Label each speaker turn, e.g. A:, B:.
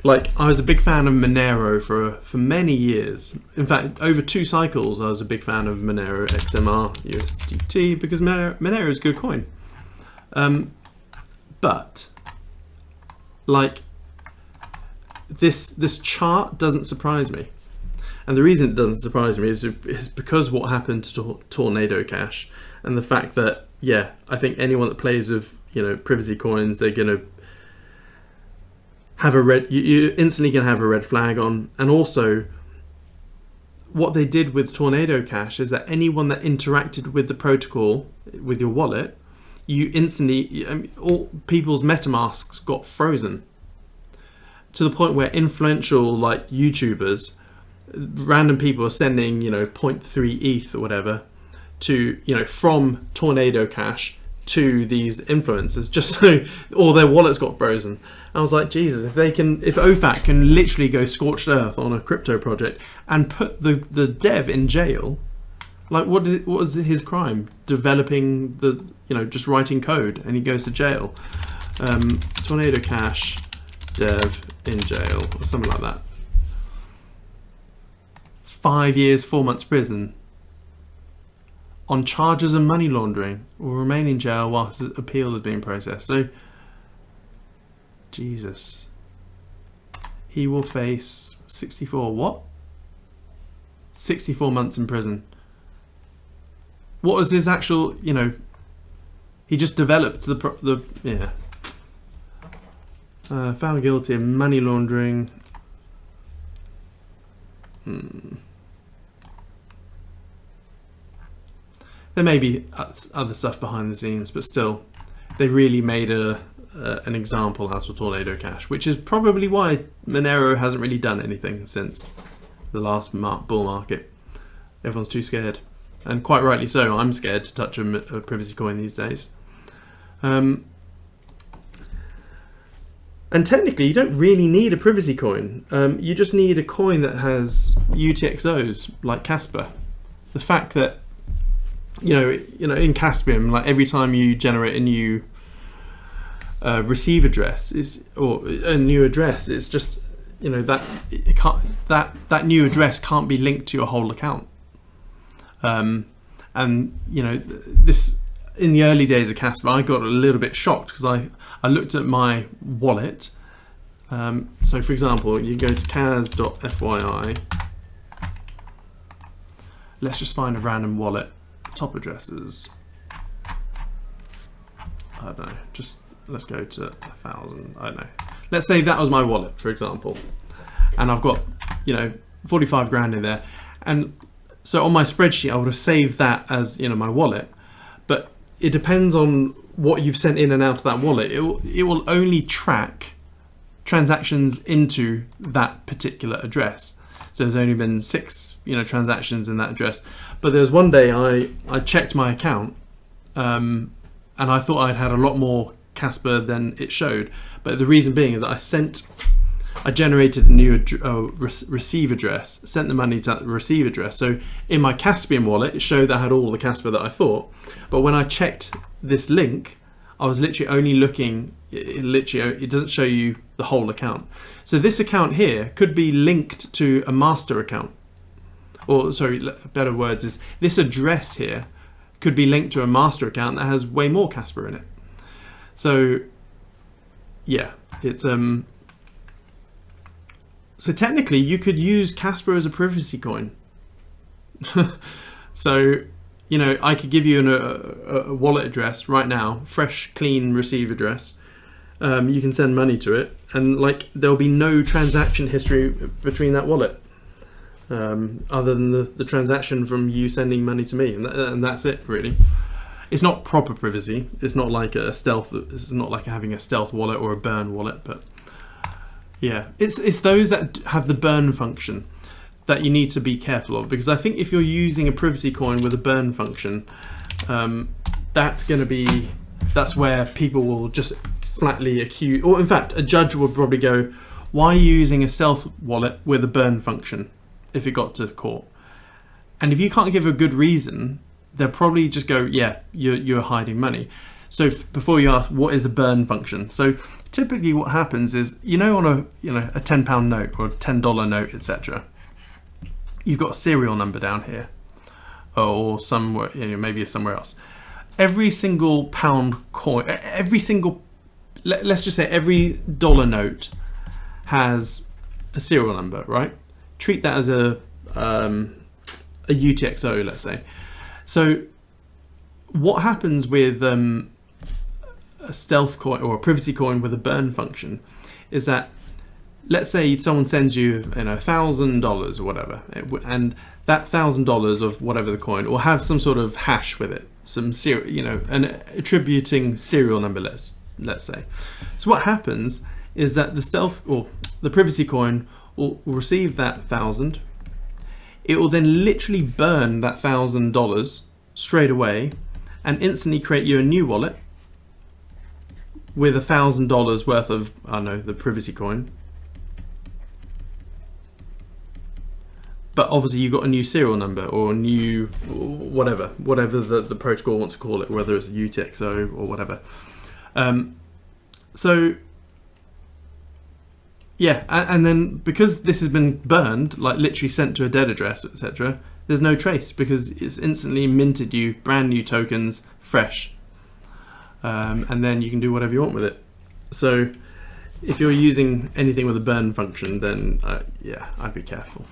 A: Like, I was a big fan of Monero for many years. In fact, over 2 cycles, I was a big fan of Monero XMR USDT because Monero is a good coin. But like, this chart doesn't surprise me, and the reason it doesn't surprise me is because what happened to Tornado Cash, and the fact that, yeah, I think anyone that plays with, you know, privacy coins, they're gonna have a red, you're instantly gonna have a red flag on. And also, what they did with Tornado Cash is that anyone that interacted with the protocol, with your wallet, you instantly, all people's MetaMasks got frozen, to the point where influential, like, YouTubers, random people are sending, you know, 0.3 ETH or whatever to, you know, from Tornado Cash to these influencers, just so all their wallets got frozen. I was like, Jesus, if OFAC can literally go scorched earth on a crypto project and put the dev in jail, like, what was his crime? Developing just writing code, and he goes to jail. Tornado Cash dev in jail, or something like that. 5 years, 4 months prison on charges of money laundering, will remain in jail whilst his appeal is being processed. So, Jesus. He will face 64 months in prison. What was his actual, you know, he just developed found guilty of money laundering. There may be other stuff behind the scenes, but still, they really made an example out of Tornado Cash, which is probably why Monero hasn't really done anything since the last bull market. Everyone's too scared, and quite rightly so. I'm scared to touch a privacy coin these days. And technically, you don't really need a privacy coin. You just need a coin that has UTXOs like Kaspa. The fact that you know, in Caspium, like, every time you generate a new receive address or a new address, it's just, you know, that new address can't be linked to your whole account. And you know, this, in the early days of Kaspa, I got a little bit shocked because I looked at my wallet. So for example, you go to cas.fyi. Let's just find a random wallet. Top addresses. I don't know. Just let's go to 1,000. I don't know. Let's say that was my wallet, for example, and I've got, you know, 45 grand in there, and so on my spreadsheet I would have saved that as, you know, my wallet. But it depends on what you've sent in and out of that wallet. It will only track transactions into that particular address. So there's only been 6, you know, transactions in that address. But there's one day I checked my account, and I thought I'd had a lot more Kaspa than it showed. But the reason being is that I generated a new receive address, sent the money to that receive address. So in my Caspian wallet, it showed that I had all the Kaspa that I thought. But when I checked this link, I was literally only looking, it doesn't show you the whole account. So this account here could be linked to a master account. Or sorry, better words is, this address here could be linked to a master account that has way more Kaspa in it. So yeah, it's so technically you could use Kaspa as a privacy coin. So, you know, I could give you a wallet address right now, fresh, clean receive address. You can send money to it, and like, there'll be no transaction history between that wallet, other than the transaction from you sending money to me, and that's it, really. It's not proper privacy. It's not like a stealth. It's not like having a stealth wallet or a burn wallet, but yeah, it's those that have the burn function that you need to be careful of, because I think if you're using a privacy coin with a burn function, that's where people will just flatly accuse, or in fact, a judge would probably go, why are you using a stealth wallet with a burn function if it got to court? And if you can't give a good reason, they'll probably just go, yeah, you're hiding money. So before you ask, what is a burn function? So typically what happens is, on a £10 note or a $10 note, etc., you've got a serial number down here, or somewhere, maybe somewhere else. Every single pound coin, let's just say every dollar note has a serial number, right? Treat that as a UTXO, let's say. So what happens with a stealth coin or a privacy coin with a burn function is that, let's say someone sends you $1,000 or whatever, and that $1,000 of whatever the coin will have some sort of hash with it, some an attributing serial number, let's say. So what happens is that the stealth or the privacy coin will receive that 1,000. It will then literally burn that $1,000 straight away and instantly create you a new wallet with $1,000 worth of, the privacy coin. But obviously you've got a new serial number or a new whatever the protocol wants to call it, whether it's a UTXO or whatever. So yeah, and then because this has been burned, like literally sent to a dead address, etc., there's no trace because it's instantly minted you brand new tokens, fresh, and then you can do whatever you want with it. So if you're using anything with a burn function, then yeah, I'd be careful.